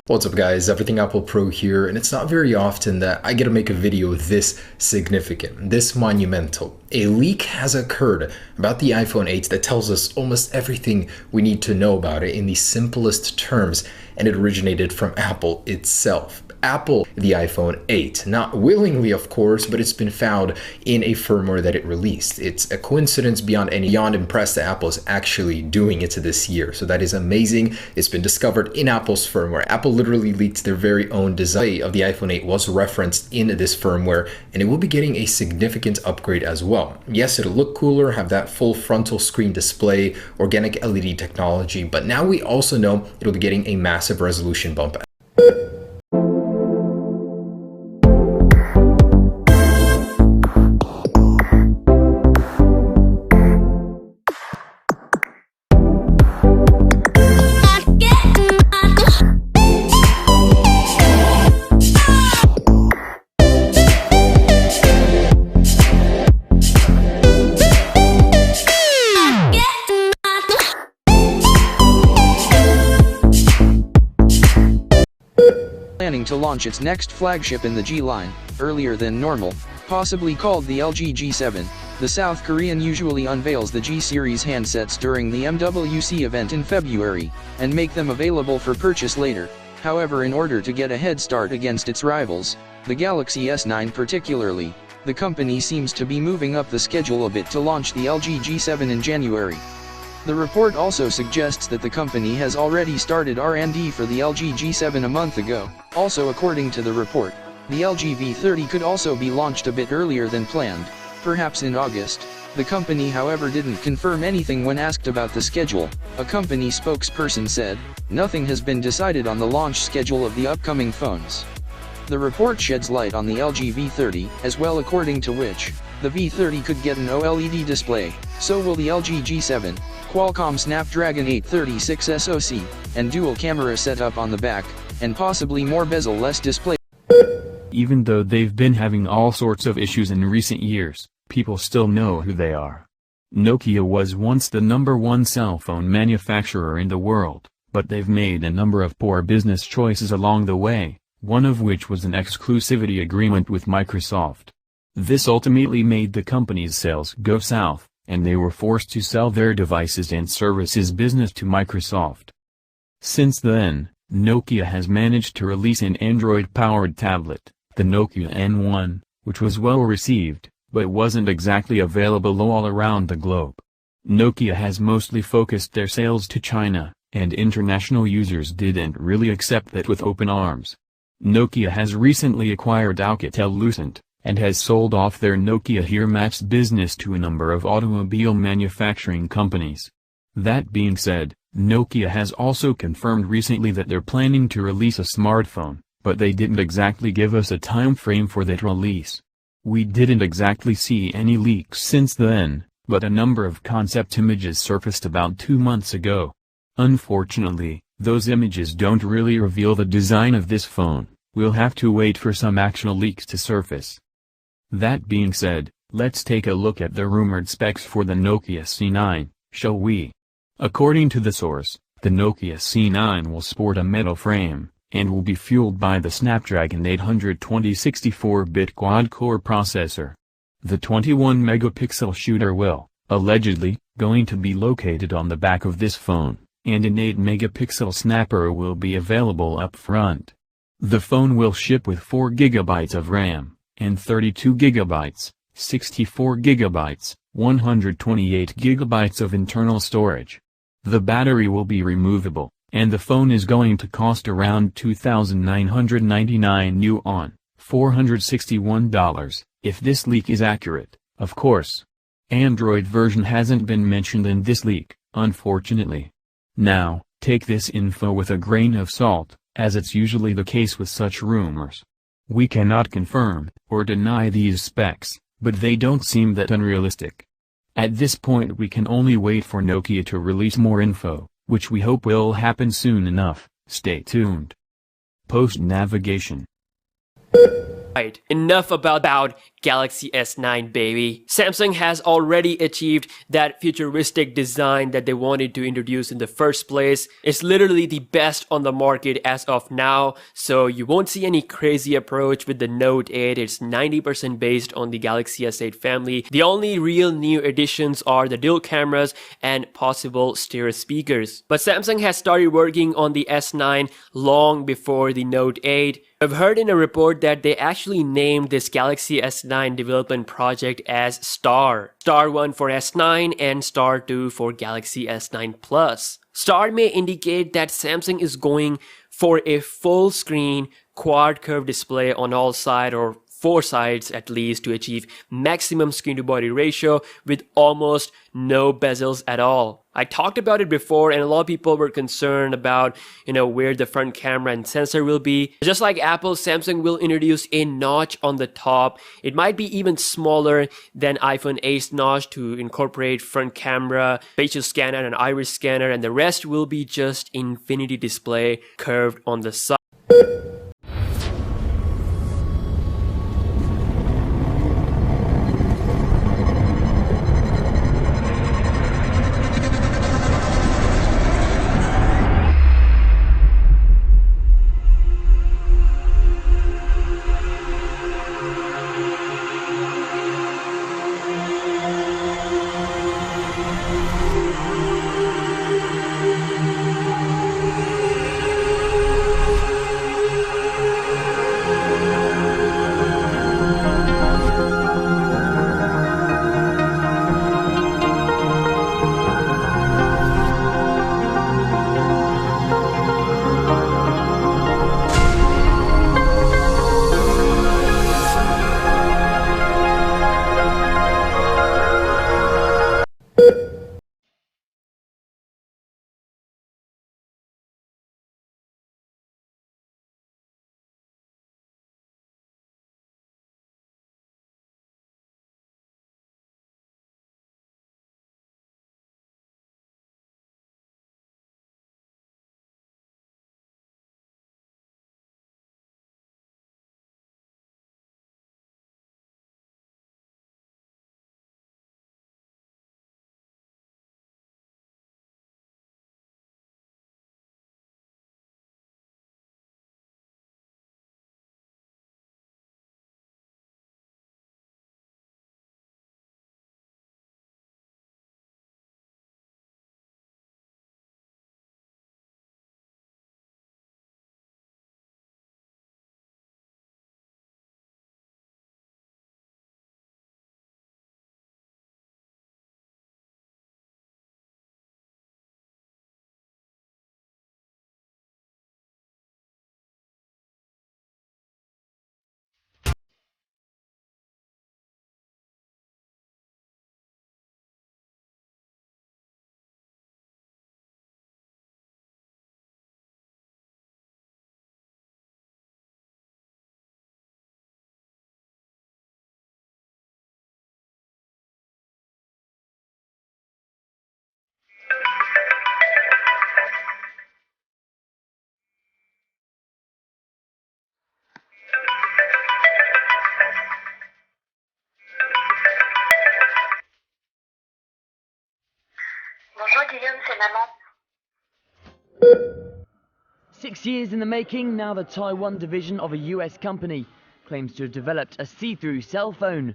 What's up guys, Everything Apple Pro here, and it's not very often that I get to make a video this significant, this monumental. A leak has occurred about the iPhone 8 that tells us almost everything we need to know about it in the simplest terms, and it originated from Apple itself. Apple, the iPhone 8, not willingly of course, but it's been found in a firmware that it released. It's a coincidence beyond impressed that Apple is actually doing it this year. So that is amazing. It's been discovered in Apple's firmware. Apple literally leaked their very own design of the iPhone 8 was referenced in this firmware, and it will be getting a significant upgrade as well. Yes, it'll look cooler, have that full frontal screen display, organic LED technology, but now we also know it'll be getting a massive resolution bump. Planning to launch its next flagship in the G line, earlier than normal, possibly called the LG G7, the South Korean usually unveils the G-series handsets during the MWC event in February, and make them available for purchase later. However, in order to get a head start against its rivals, the Galaxy S9 particularly, the company seems to be moving up the schedule a bit to launch the LG G7 in January. The report also suggests that the company has already started R&D for the LG G7 a month ago. Also, according to the report, the LG V30 could also be launched a bit earlier than planned, perhaps in August. The company, however, didn't confirm anything when asked about the schedule. A company spokesperson said, "Nothing has been decided on the launch schedule of the upcoming phones." The report sheds light on the LG V30 as well, according to which, the V30 could get an OLED display, so will the LG G7. Qualcomm Snapdragon 836 SoC, and dual camera setup on the back, and possibly more bezel-less display. Even though they've been having all sorts of issues in recent years, people still know who they are. Nokia was once the #1 cell phone manufacturer in the world, but they've made a number of poor business choices along the way, one of which was an exclusivity agreement with Microsoft. This ultimately made the company's sales go south, and they were forced to sell their devices and services business to Microsoft. Since then, Nokia has managed to release an Android-powered tablet, the Nokia N1, which was well received, but wasn't exactly available all around the globe. Nokia has mostly focused their sales to China, and international users didn't really accept that with open arms. Nokia has recently acquired Alcatel-Lucent, and has sold off their Nokia Here Maps business to a number of automobile manufacturing companies. That being said, Nokia has also confirmed recently that they're planning to release a smartphone, but they didn't exactly give us a time frame for that release. We didn't exactly see any leaks since then, but a number of concept images surfaced about 2 months ago. Unfortunately, those images don't really reveal the design of this phone. We'll have to wait for some actual leaks to surface. That being said, let's take a look at the rumored specs for the Nokia C9, shall we? According to the source, the Nokia C9 will sport a metal frame, and will be fueled by the Snapdragon 820 64-bit quad-core processor. The 21-megapixel shooter will, allegedly, going to be located on the back of this phone, and an 8-megapixel snapper will be available up front. The phone will ship with 4 GB of RAM, and 32 GB, 64 GB, 128 GB of internal storage. The battery will be removable, and the phone is going to cost around $2,999 $461, if this leak is accurate, of course. Android version hasn't been mentioned in this leak, unfortunately. Now, take this info with a grain of salt, as it's usually the case with such rumors. We cannot confirm or deny these specs, but they don't seem that unrealistic. At this point we can only wait for Nokia to release more info, which we hope will happen soon enough. Stay tuned. Post navigation. Right, enough about Galaxy S9, baby. Samsung has already achieved that futuristic design that they wanted to introduce in the first place. It's literally the best on the market as of now, so you won't see any crazy approach with the Note 8. It's 90% based on the Galaxy S8 family. The only real new additions are the dual cameras and possible stereo speakers. But Samsung has started working on the S9 long before the Note 8. I've heard in a report that they actually named this Galaxy S9 development project as STAR. STAR 1 for S9 and STAR 2 for Galaxy S9 Plus. STAR may indicate that Samsung is going for a full screen quad curve display on all sides, or 4 sides at least, to achieve maximum screen to body ratio with almost no bezels at all. I talked about it before and a lot of people were concerned about, where the front camera and sensor will be. Just like Apple, Samsung will introduce a notch on the top. It might be even smaller than iPhone 8's notch to incorporate front camera, facial scanner and iris scanner, and the rest will be just infinity display curved on the side. Bonjour Guillaume, c'est maman. 6 years in the making, now the Taiwan division of a US company claims to have developed a see-through cell phone.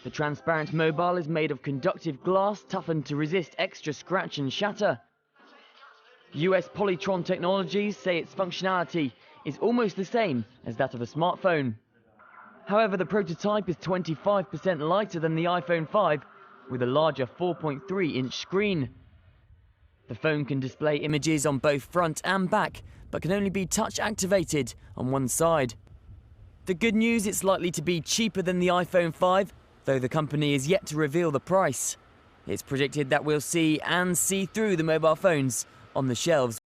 The transparent mobile is made of conductive glass toughened to resist extra scratch and shatter. US Polytron Technologies say its functionality is almost the same as that of a smartphone. However, the prototype is 25% lighter than the iPhone 5 with a larger 4.3-inch screen. The phone can display images on both front and back, but can only be touch activated on one side. The good news, it's likely to be cheaper than the iPhone 5, though the company is yet to reveal the price. It's predicted that we'll see and see through the mobile phones on the shelves